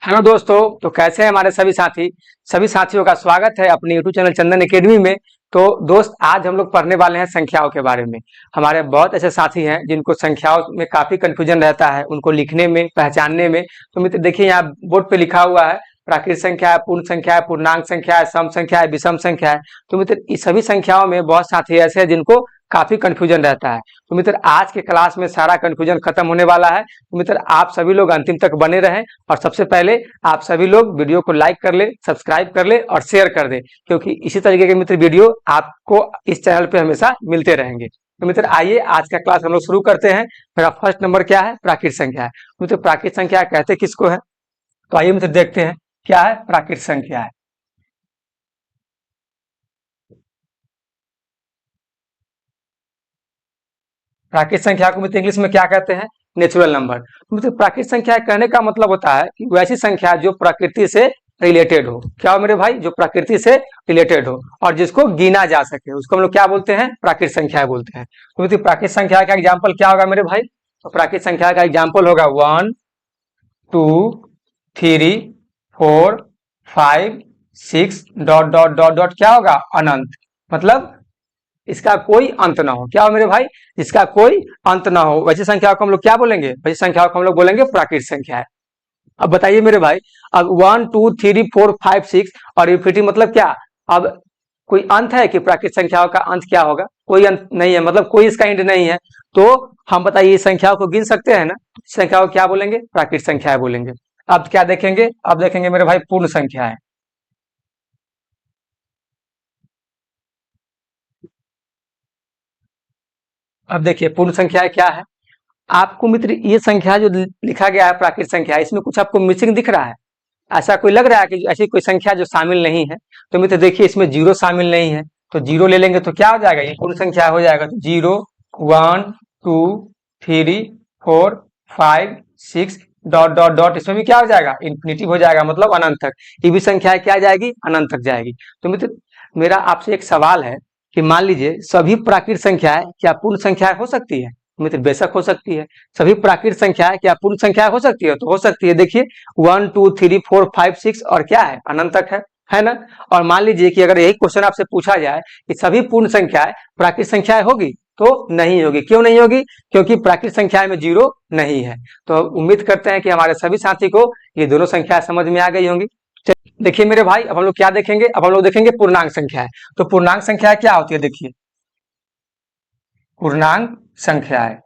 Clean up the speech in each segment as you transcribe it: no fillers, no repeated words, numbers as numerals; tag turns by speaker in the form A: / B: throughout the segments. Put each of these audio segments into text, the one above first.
A: Hello दोस्तों। तो कैसे हैं हमारे सभी साथियों का स्वागत है अपने यूट्यूब चैनल चंदन एकेडमी में। तो दोस्त, आज हम लोग पढ़ने वाले हैं संख्याओं के बारे में। हमारे बहुत ऐसे साथी हैं जिनको संख्याओं में काफी कंफ्यूजन रहता है, उनको लिखने में, पहचानने में। तो मित्र देखिए, यहाँ बोर्ड पे लिखा हुआ है प्राकृत संख्या है, पूर्ण संख्या है, पूर्णांक संख्या है, सम संख्या है, विषम संख्या है। तो मित्र इस सभी संख्याओं में बहुत साथी ऐसे हैं जिनको काफी कंफ्यूजन रहता है। तो मित्र आज के क्लास में सारा कंफ्यूजन खत्म होने वाला है। तो मित्र आप सभी लोग अंतिम तक बने रहें। और सबसे पहले आप सभी लोग वीडियो को लाइक कर ले, सब्सक्राइब कर ले और शेयर कर दे, क्योंकि इसी तरीके के मित्र वीडियो आपको इस चैनल पे हमेशा मिलते रहेंगे। तो मित्र आइए आज का क्लास हम लोग शुरू करते हैं। मेरा फर्स्ट नंबर क्या है? प्राकृत संख्या है। मित्र प्राकृत संख्या कहते किसको है? तो आइए मित्र देखते हैं क्या है प्राकृत संख्या है। प्राकृत संख्या को मित्र इंग्लिश में क्या कहते हैं? Natural number. मित्र प्राकृत संख्या कहने का मतलब होता है कि वैसी संख्या जो प्रकृति से रिलेटेड हो। क्या हो मेरे भाई? जो प्रकृति से रिलेटेड हो और जिसको गिना जा सके, उसको हम लोग क्या बोलते हैं? प्राकृत संख्या बोलते हैं। तो मित्र प्राकृत संख्या का एग्जाम्पल क्या होगा मेरे भाई? तो प्राकृत संख्या का एग्जाम्पल होगा 1 2 3 4 5 6 डॉट डॉट डॉट डॉट क्या होगा? अनंत। मतलब इसका कोई अंत ना हो। क्या हो मेरे भाई? इसका कोई अंत ना हो, वैसी संख्या को हम लोग क्या बोलेंगे? वैसी संख्या को हम लोग बोलेंगे प्राकृत संख्या है। अब बताइए मेरे भाई, अब 1 2 3 4 5 6 और इन्फिनिटी मतलब क्या? अब कोई अंत है कि प्राकृत संख्याओं का अंत क्या होगा? कोई अंत नहीं है, मतलब कोई इसका एंड नहीं है। तो हम बताइए इस संख्याओं को गिन सकते हैं ना? संख्याओं को क्या बोलेंगे? प्राकृत संख्याएं बोलेंगे। अब क्या देखेंगे? अब देखेंगे मेरे भाई पूर्ण संख्या है। अब देखिए पूर्ण संख्या क्या है। आपको मित्र ये संख्या जो लिखा गया है प्राकृत संख्या, इसमें कुछ आपको मिसिंग दिख रहा है? ऐसा कोई लग रहा है कि ऐसी कोई संख्या जो शामिल नहीं है? तो मित्र देखिए इसमें जीरो शामिल नहीं है, तो जीरो ले लेंगे तो क्या हो जाएगा? ये पूर्ण संख्या हो जाएगा। तो 0 1 2 3 4 5 6 डॉट डॉट डॉट, इसमें भी क्या हो जाएगा? इन्फिनिटिव हो जाएगा, मतलब अनंत तक। ये भी संख्या क्या आ जाएगी? अनंत तक जाएगी। तो मित्र मेरा आपसे एक सवाल है कि मान लीजिए सभी प्राकृत संख्याएं क्या पूर्ण संख्याएं हो सकती है? मित्र बेशक हो सकती है। सभी प्राकृत संख्याएं क्या पूर्ण संख्याएं हो सकती है? तो हो सकती है। देखिए 1 2 3 4 5 6 और क्या है? अनंत तक है ना? और मान लीजिए कि अगर यही क्वेश्चन आपसे पूछा जाए कि सभी पूर्ण संख्याएं प्राकृत संख्याएं होगी, तो नहीं होगी। क्यों नहीं होगी? क्योंकि प्राकृत संख्याएं में जीरो नहीं है। तो उम्मीद करते हैं कि हमारे सभी साथी को ये दोनों संख्या समझ में आ गई होंगी। देखिए मेरे भाई, अब हम लोग क्या देखेंगे? अब हम लोग देखेंगे पूर्णांक संख्या है। तो पूर्णांक संख्या क्या होती है? देखिए पूर्णांक संख्या है,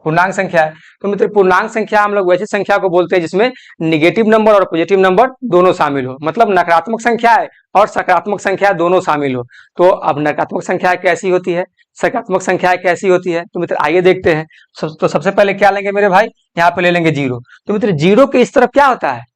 A: पूर्णांक संख्या है। तो मित्र पूर्णांक संख्या हम लोग वैसी संख्या को बोलते हैं जिसमें निगेटिव नंबर और पॉजिटिव नंबर दोनों शामिल हो, मतलब नकारात्मक संख्या है और सकारात्मक संख्या दोनों शामिल हो। तो अब नकारात्मक संख्या कैसी होती है, सकारात्मक संख्या कैसी होती है? तो मित्र आइए देखते हैं। तो सबसे पहले क्या लेंगे मेरे भाई? यहाँ पे ले लेंगे जीरो। तो मित्र जीरो के इस तरफ क्या होता है?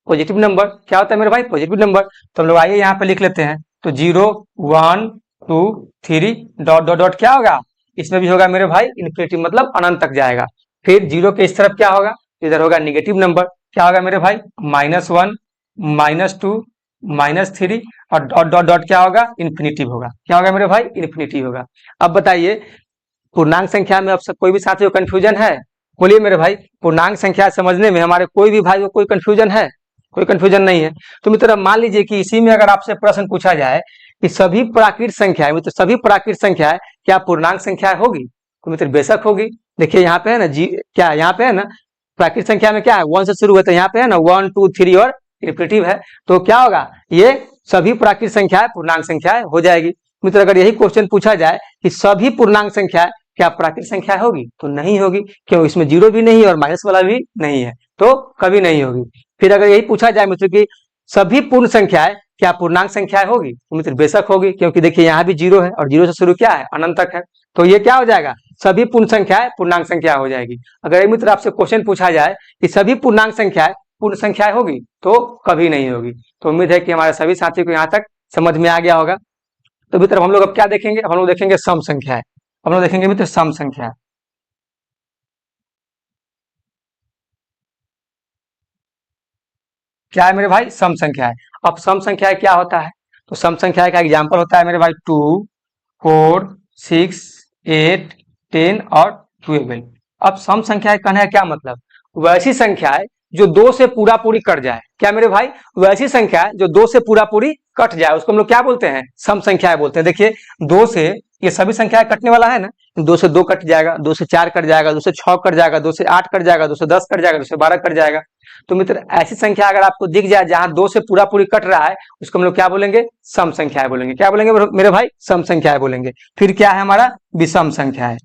A: Positive number. क्या होता है मेरे भाई? Positive number. तो हम लोग आइए यहाँ पे लिख लेते हैं। तो 0 1 2 3 डॉट डॉट डॉट क्या होगा? इसमें भी होगा मेरे भाई इन्फिनिटी, मतलब अनंत तक जाएगा। फिर जीरो के इस तरफ क्या होगा? इधर होगा निगेटिव नंबर। क्या होगा मेरे भाई? -1 -2 -3 और डॉट डॉट डॉट क्या होगा? इन्फिनिटी होगा। क्या होगा मेरे भाई? इन्फिनिटी होगा। अब बताइए पूर्णांक संख्या में अब सब कोई भी साथी को कंफ्यूजन है? बोलिए मेरे भाई, पूर्णांक संख्या समझने में हमारे कोई भी भाई को कोई कंफ्यूजन है? कोई कंफ्यूजन नहीं है। तो मित्र मान लीजिए कि इसी में अगर आपसे प्रश्न पूछा जाए कि सभी प्राकृत संख्याएं, मित्र सभी प्राकृत संख्याएं क्या पूर्णांक संख्या होगी? तो मित्र बेशक होगी। देखिए यहाँ पे है ना जी, क्या यहाँ पे है ना, प्राकृत संख्या में क्या है? 1 से शुरू होता है। यहाँ पे है ना 1 2 3 और रिपीटिव है। तो क्या होगा? ये सभी प्राकृत संख्याएं पूर्णांक संख्याएं हो जाएगी। मित्र अगर यही क्वेश्चन पूछा जाए कि सभी पूर्णांक संख्याएं क्या प्राकृत संख्या होगी? तो नहीं होगी। क्यों? इसमें जीरो भी नहीं है और माइनस वाला भी नहीं है, तो कभी नहीं होगी। फिर अगर यही पूछा जाए मित्र की सभी पूर्ण संख्याएं क्या पूर्णांक संख्याएं होगी? तो मित्र बेशक होगी, क्योंकि देखिए यहाँ भी जीरो है और जीरो से शुरू क्या है? अनंत तक है। तो ये क्या हो जाएगा? सभी पूर्ण संख्याएं पूर्णांक संख्या हो जाएगी। अगर मित्र आपसे क्वेश्चन पूछा जाए कि सभी पूर्णांक संख्याएं पूर्ण संख्याएं होगी, तो कभी नहीं होगी। तो उम्मीद है कि हमारे सभी साथी को यहाँ तक समझ में आ गया होगा। तो मित्र हम लोग अब क्या देखेंगे? हम लोग देखेंगे सम संख्या है। हम लोग देखेंगे मित्र सम संख्या। क्या है मेरे भाई? सम संख्या है। अब सम संख्या क्या होता है? तो सम संख्या का एग्जाम्पल होता है मेरे भाई 2 4 6 8 10 और 12। अब सम संख्या कहने का क्या मतलब? वैसी संख्याएं जो 2 से पूरा पूरी कट जाए। क्या मेरे भाई? वैसी संख्या है जो 2 से पूरा पूरी कट जाए, उसको हम लोग क्या बोलते हैं? सम संख्याएं बोलते हैं। देखिए 2 से ये सभी संख्याएं कटने वाला है ना, 2 से 2 कट जाएगा, 2 से 4 कट जाएगा, 2 से 6 कट जाएगा, 2 से 8 कट जाएगा, 2 से 10 कट जाएगा, 2 से 12 कट जाएगा। तो मित्र ऐसी संख्या अगर आपको दिख जाए जहां 2 से पूरा पूरी कट रहा है, उसको हम लोग क्या बोलेंगे? सम संख्याएं बोलेंगे। क्या बोलेंगे मेरे भाई? सम संख्याएं बोलेंगे। फिर क्या है हमारा? विषम संख्या है।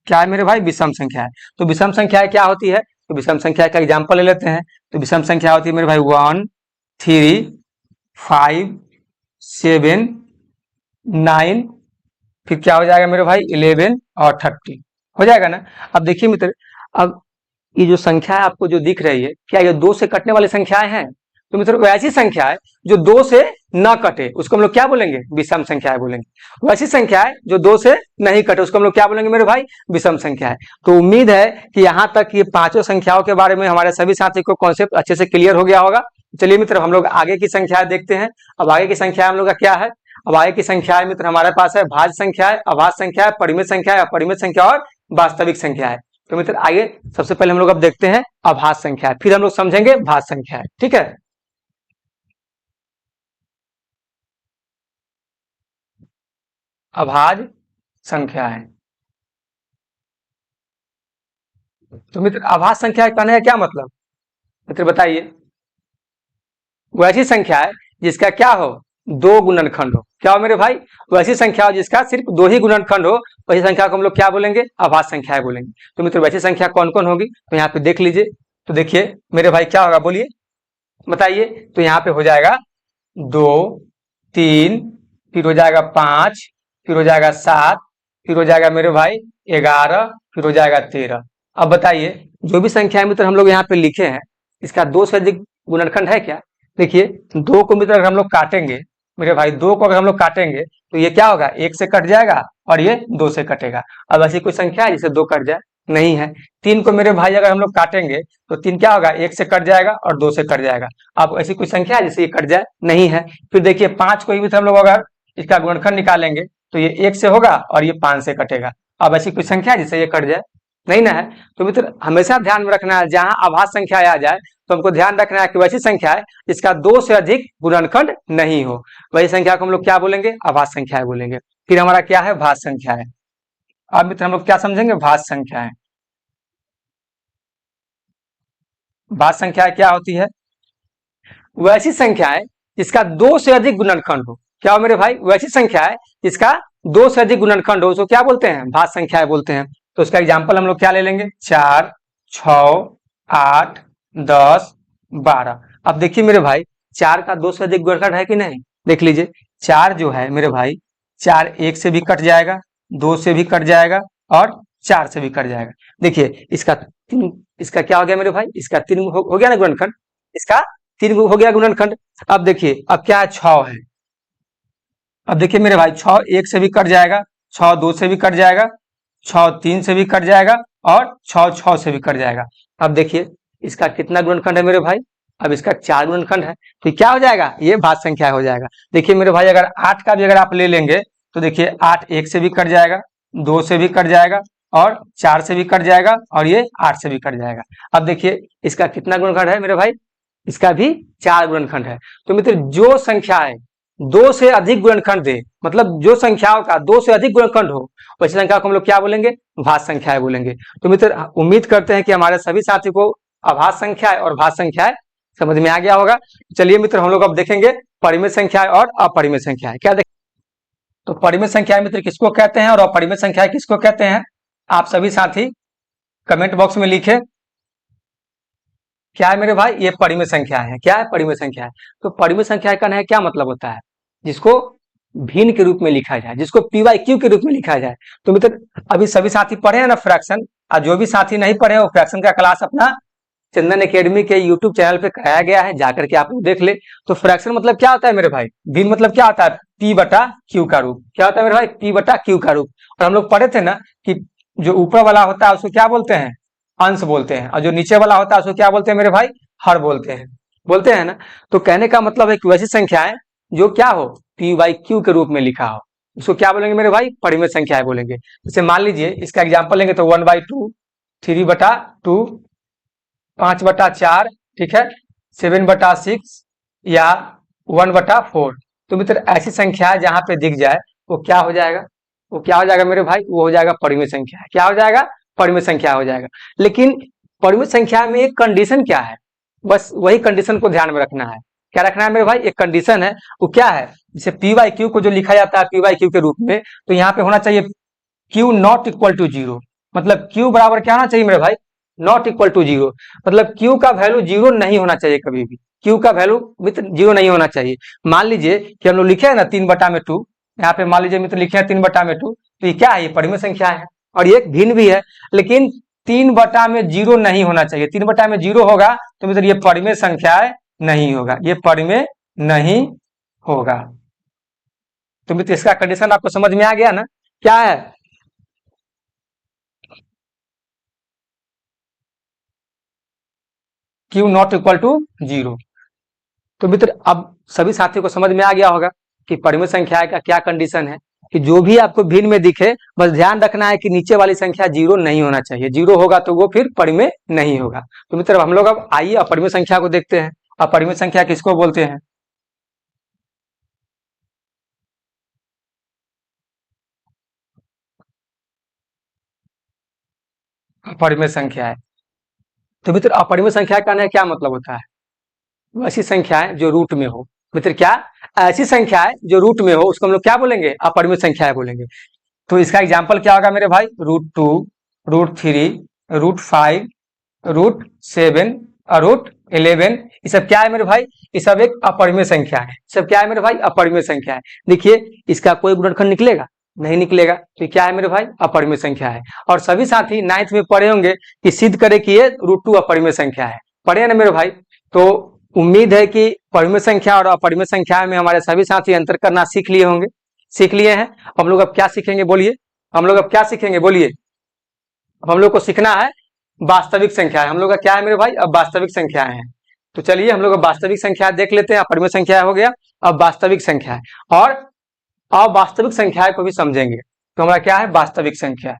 A: क्या है मेरे भाई? विषम संख्या है। तो विषम संख्या क्या होती है? तो विषम संख्या का एग्जांपल ले लेते हैं। तो विषम संख्या होती है मेरे भाई 1, 3, 5, 7, 9, फिर क्या हो जाएगा मेरे भाई? 11 और 30 हो जाएगा ना। अब देखिए मित्र, अब ये जो संख्या है आपको जो दिख रही है, क्या ये 2 से कटने वाली संख्याएं हैं? तो मित्रों वैसी संख्या है जो 2 से न कटे, उसको हम लोग क्या बोलेंगे? विषम संख्याएं बोलेंगे। वैसी संख्या है जो 2 से नहीं कटे, उसको हम लोग क्या बोलेंगे मेरे भाई? विषम संख्या है। तो उम्मीद है कि यहाँ तक ये पांचों संख्याओं के बारे में हमारे सभी साथी को कॉन्सेप्ट अच्छे से क्लियर हो गया होगा। चलिए मित्र हम लोग आगे की संख्या देखते हैं। अब आगे की संख्या हम लोग का क्या है? अब आगे की संख्या है मित्र हमारे पास है भाज्य संख्या है, अभाज्य संख्या है, परिमित संख्या है, अपरिमित संख्या और वास्तविक संख्या है। तो मित्र आइए सबसे पहले हम लोग अब देखते हैं अभाज्य संख्या है, फिर हम लोग समझेंगे भाज्य संख्या है। ठीक है, अभाज्य संख्या है। तो मित्र अभाज्य संख्या कहने का क्या मतलब? मित्र बताइए। वैसी संख्या है जिसका क्या हो? 2 गुणनखंड हो। क्या हो मेरे भाई? वैसी संख्या हो जिसका सिर्फ 2 ही गुणनखंड हो, वैसी संख्या को हम लोग क्या बोलेंगे? अभाज्य संख्या बोलेंगे। तो मित्र वैसी संख्या कौन कौन होगी? तो यहाँ पे देख लीजिए। तो देखिए मेरे भाई क्या होगा, बोलिए बताइए। तो यहाँ पे हो जाएगा 2, 3, फिर हो जाएगा 5, फिर हो जाएगा 7, फिर हो जाएगा मेरे भाई 11, फिर हो जाएगा 13। अब बताइए जो भी संख्या मित्र हम लोग यहाँ पे लिखे हैं, इसका 2 से अधिक गुणनखंड है क्या? देखिए 2 को मित्र अगर हम लोग काटेंगे, मेरे भाई 2 को अगर हम लोग काटेंगे तो ये क्या होगा? 1 से कट जाएगा और ये 2 से कटेगा। अब ऐसी कोई संख्या है जिसे 2 कट जाए? नहीं है। 3 को मेरे भाई अगर हम लोग काटेंगे तो 3 क्या होगा? 1 से कट जाएगा और 2 से कट जाएगा। अब ऐसी कोई संख्या है जिसे ये कट जाए? नहीं है। फिर देखिए 5 को भी हम लोग अगर इसका गुणनखंड निकालेंगे तो ये 1 से होगा और ये 5 से कटेगा। अब ऐसी कोई संख्या है जिसे ये कट जाए? नहीं ना है। तो मित्र हमेशा ध्यान में रखना है, जहां अभाज्य संख्या आ जाए तो हमको ध्यान रखना है कि वैसी संख्या है जिसका 2 से अधिक गुणनखंड नहीं हो, वही संख्या को हम लोग क्या बोलेंगे? अभाज्य संख्या बोलेंगे। फिर हमारा क्या है? भाज्य संख्या है। अब मित्र हम लोग क्या समझेंगे? भाज्य संख्या है। भाज्य संख्या क्या होती है? वैसी संख्या है जिसका 2 से अधिक गुणनखंड हो। क्या हो मेरे भाई? वैसी संख्या है जिसका 2 से अधिक गुणनखंड हो, उसको क्या बोलते हैं? भाज्य संख्या बोलते हैं। तो उसका एग्जाम्पल हम लोग क्या ले लेंगे? 4, 6, 8, 10, 12। अब देखिए मेरे भाई 4 का 2 से अधिक गुणनखंड है कि नहीं? देख लीजिए 4 जो है मेरे भाई, 4 1 से भी कट जाएगा, 2 से भी कट जाएगा और 4 से भी कट जाएगा। देखिए इसका क्या हो गया मेरे भाई? इसका 3 हो गया ना गुणनखंड, इसका 3 हो गया गुणनखंड। अब देखिए अब क्या है? 6 है। अब देखिए मेरे भाई 6 1 से भी कट जाएगा, 6 2 से भी कट जाएगा, 6 3 से भी कट जाएगा और 6 6 से भी कट जाएगा। अब देखिए इसका कितना गुणनखंड है मेरे भाई? अब इसका 4 गुणनखंड है। तो क्या हो जाएगा? ये भाज्य संख्या हो जाएगा। देखिए मेरे भाई अगर 8 का भी अगर आप ले लेंगे तो देखिए 8 1 से भी कट जाएगा, 2 से भी कट जाएगा और 4 से भी कट जाएगा और ये 8 से भी कट जाएगा। अब देखिए इसका कितना गुणनखंड है मेरे भाई? इसका भी 4 गुणनखंड है। तो मित्र जो संख्या है 2 से अधिक गुणनखंड दे, मतलब जो संख्याओं का 2 से अधिक गुणनखंड हो, वैसी संख्या को हम लोग क्या बोलेंगे? भाज्य संख्याएं बोलेंगे। तो मित्र उम्मीद करते हैं कि हमारे सभी साथी को अभाज्य संख्याएं और भाज्य संख्याएं समझ में आ गया होगा। चलिए मित्र हम लोग अब देखेंगे परिमित संख्याएं और अपरिमित संख्याएं। क्या देखें? तो परिमित संख्याएं मित्र किसको कहते हैं और अपरिमित संख्याएं किसको कहते हैं? आप सभी साथी कमेंट बॉक्स में लिखे। क्या है मेरे भाई? ये परिमित संख्या है। क्या है? परिमित संख्या है। तो परिमित संख्या का क्या मतलब होता है? जिसको भिन्न के रूप में लिखा जाए, जिसको PYQ के रूप में लिखा जाए। तो मित्र अभी सभी साथी पढ़े हैं ना फ्रैक्शन, और जो भी साथी नहीं पढ़े वो फ्रैक्शन का क्लास अपना चंदन एकेडमी के यूट्यूब चैनल पे कराया गया है, जाकर के आप लोग देख ले। तो फ्रैक्शन मतलब क्या होता है मेरे भाई? भिन्न मतलब क्या होता है? P/Q का रूप। क्या होता है मेरे भाई? P/Q का रूप। और हम लोग पढ़े थे ना कि जो ऊपर वाला होता है उसको क्या बोलते हैं? अंश बोलते हैं, और जो नीचे वाला होता है उसको क्या बोलते हैं मेरे भाई? हर बोलते हैं ना। तो कहने का मतलब है कि वैसी संख्या है जो क्या हो? PYQ के रूप में लिखा हो। उसको क्या बोलेंगे मेरे भाई, परिमेय संख्याएं बोलेंगे। जैसे मान लीजिए इसका एग्जाम्पल लेंगे तो 1/2, 3/2, 5/4, ठीक है, 7/6 या 1/4। तो मित्र ऐसी संख्या जहां पे दिख जाए वो क्या हो जाएगा, वो क्या हो जाएगा मेरे भाई, वो हो जाएगा परिमेय संख्या। क्या हो जाएगा, परिमेय संख्या हो जाएगा। लेकिन परिमेय संख्या में एक कंडीशन क्या है, बस वही कंडीशन को ध्यान में रखना है। क्या रखना है मेरे भाई, एक कंडीशन है, वो क्या है, जैसे पी वाई क्यू को जो लिखा जाता है पी वाई क्यू के रूप में, तो यहाँ पे होना चाहिए q not equal to zero. मतलब क्यू बराबर क्या होना चाहिए मेरे भाई, नॉट इक्वल टू जीरो। मतलब क्यू का वैल्यू जीरो नहीं होना चाहिए कभी भी, क्यू का वैल्यू मित्र जीरो नहीं होना चाहिए। मान लीजिए कि हम लोग लिखे हैं ना 3/2, यहाँ पे मान लीजिए मित्र लिखे हैं 3/2, तो ये क्या है, ये परिमेय संख्या है और ये भिन्न भी है। लेकिन 3/0 नहीं होना चाहिए, 3/0 होगा तो मित्र ये परिमेय संख्या नहीं होगा, ये परिमेय नहीं होगा। तो मित्र इसका कंडीशन आपको समझ में आ गया ना, क्या है, q not equal to zero. तो मित्र अब सभी साथियों को समझ में आ गया होगा कि परिमेय संख्या का क्या कंडीशन है, कि जो भी आपको भिन्न में दिखे बस ध्यान रखना है कि नीचे वाली संख्या जीरो नहीं होना चाहिए, जीरो होगा तो वो फिर परिमेय नहीं होगा। तो मित्र हम लोग अब आइए अपरिमेय संख्या को देखते हैं। अपरिमेय संख्या किसको बोलते हैं, अपरिमेय संख्या है। तो मित्र अपरिमेय संख्या का ना क्या मतलब होता है, ऐसी संख्याएं जो रूट में हो। मित्र क्या, ऐसी संख्याएं जो रूट में हो उसको हम लोग क्या बोलेंगे, अपरिमेय संख्याएं बोलेंगे। तो इसका एग्जाम्पल क्या होगा मेरे भाई, √2, √3, √5, √7 और √11। ये सब क्या है मेरे भाई, ये सब एक अपरिमेय संख्या है। सब क्या है मेरे भाई, अपरिमेय संख्या है। देखिए इसका कोई गुणनखंड निकलेगा, नहीं निकलेगा, तो क्या है मेरे भाई, अपरिमेय संख्या है। और सभी साथी 9th में पढ़े होंगे कि सिद्ध करे कि ये √2 अपरिमेय संख्या है, पढ़े हैं ना मेरे भाई। तो उम्मीद है कि परिमेय संख्या और अपरिमेय संख्या में हमारे सभी साथी अंतर करना सीख लिए होंगे, सीख लिए हैं। हम लोग अब क्या सीखेंगे बोलिए, हम लोग अब क्या सीखेंगे बोलिए, अब हम लोग को सीखना है वास्तविक संख्या। हम लोग का क्या है मेरे भाई, अब वास्तविक संख्याएं हैं। तो चलिए हम लोग अब वास्तविक संख्या देख लेते हैं, अपरिमेय संख्या हो गया, अब वास्तविक संख्या है और अवास्तविक संख्या को भी समझेंगे। तो हमारा क्या है, वास्तविक संख्या।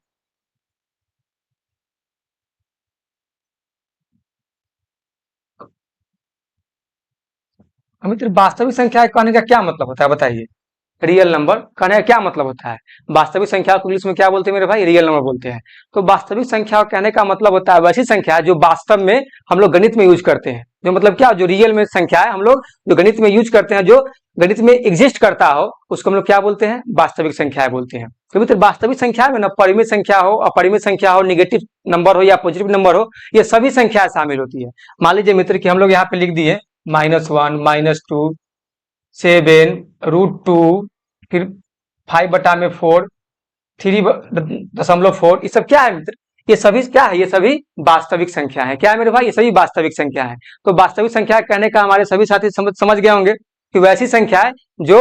A: मित्र वास्तविक संख्या कहने का क्या मतलब होता है बताइए, रियल नंबर कहने का क्या मतलब होता है। वास्तविक संख्या को इंग्लिश में क्या बोलते हैं मेरे भाई, रियल नंबर बोलते हैं। तो वास्तविक संख्या कहने का मतलब होता है वैसी संख्या जो वास्तव में हम लोग गणित में यूज करते हैं, जो मतलब क्या, जो रियल में संख्या है हम लोग जो गणित में यूज करते हैं, जो गणित में एग्जिस्ट करता हो, उसको हम लोग क्या बोलते हैं, वास्तविक संख्या बोलते हैं। तो मित्र वास्तविक संख्या में ना परिमेय संख्या हो, अपरिमेय संख्या हो, निगेटिव नंबर हो या पॉजिटिव नंबर हो, ये सभी संख्या शामिल होती है। मान लीजिए मित्र कि हम लोग यहाँ पे लिख दिए -1, -2, 7, √2, फिर 5/4, 3.4, ये सब क्या है मित्र, ये सभी क्या है, ये सभी वास्तविक संख्या है। क्या है मेरे भाई, ये सभी वास्तविक संख्या है। तो वास्तविक संख्या कहने का हमारे सभी साथी समझ गए होंगे कि वैसी संख्या है जो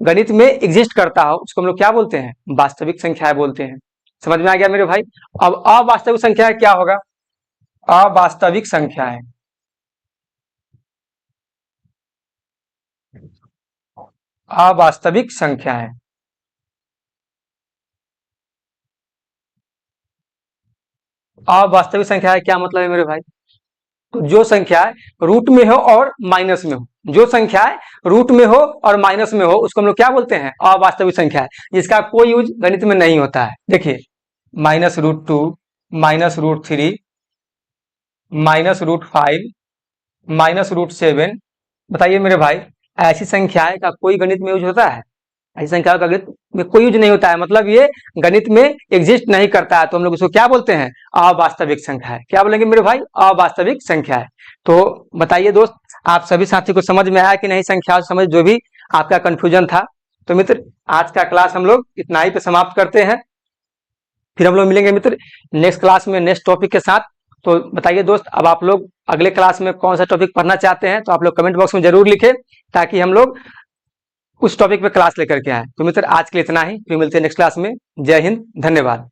A: गणित में एग्जिस्ट करता हो उसको हम लोग क्या बोलते हैं, वास्तविक संख्या बोलते हैं। समझ में आ गया मेरे भाई। अब अवास्तविक संख्या क्या होगा, अवास्तविक संख्या है, अवास्तविक संख्या है। अवास्तविक संख्या है क्या मतलब है मेरे भाई, तो जो संख्या रूट में हो और माइनस में हो, जो संख्या रूट में हो और माइनस में हो उसको हम लोग क्या बोलते हैं, अवास्तविक संख्या है, जिसका कोई यूज गणित में नहीं होता है। देखिए -√2, -√3, -√5, -√7, बताइए मेरे भाई ऐसी संख्याएं का कोई गणित में यूज होता है, ऐसी संख्या का गणित में कोई यूज नहीं होता है, मतलब ये गणित में एग्जिस्ट नहीं करता है। तो हम लोग उसको क्या बोलते हैं, अवास्तविक संख्या है। क्या बोलेंगे मेरे भाई, अवास्तविक संख्या है। तो बताइए दोस्त, आप सभी साथी को समझ में आया कि नहीं, संख्या समझ जो भी आपका कंफ्यूजन था। तो मित्र आज का क्लास हम लोग इतना ही पे समाप्त करते हैं, फिर हम लोग मिलेंगे मित्र नेक्स्ट क्लास में नेक्स्ट टॉपिक के साथ। तो बताइए दोस्त, अब आप लोग अगले क्लास में कौन सा टॉपिक पढ़ना चाहते हैं, तो आप लोग कमेंट बॉक्स में जरूर लिखें ताकि हम लोग उस टॉपिक पे क्लास लेकर के आए। तो मित्र आज के लिए इतना ही, फिर मिलते हैं नेक्स्ट क्लास में। जय हिंद, धन्यवाद।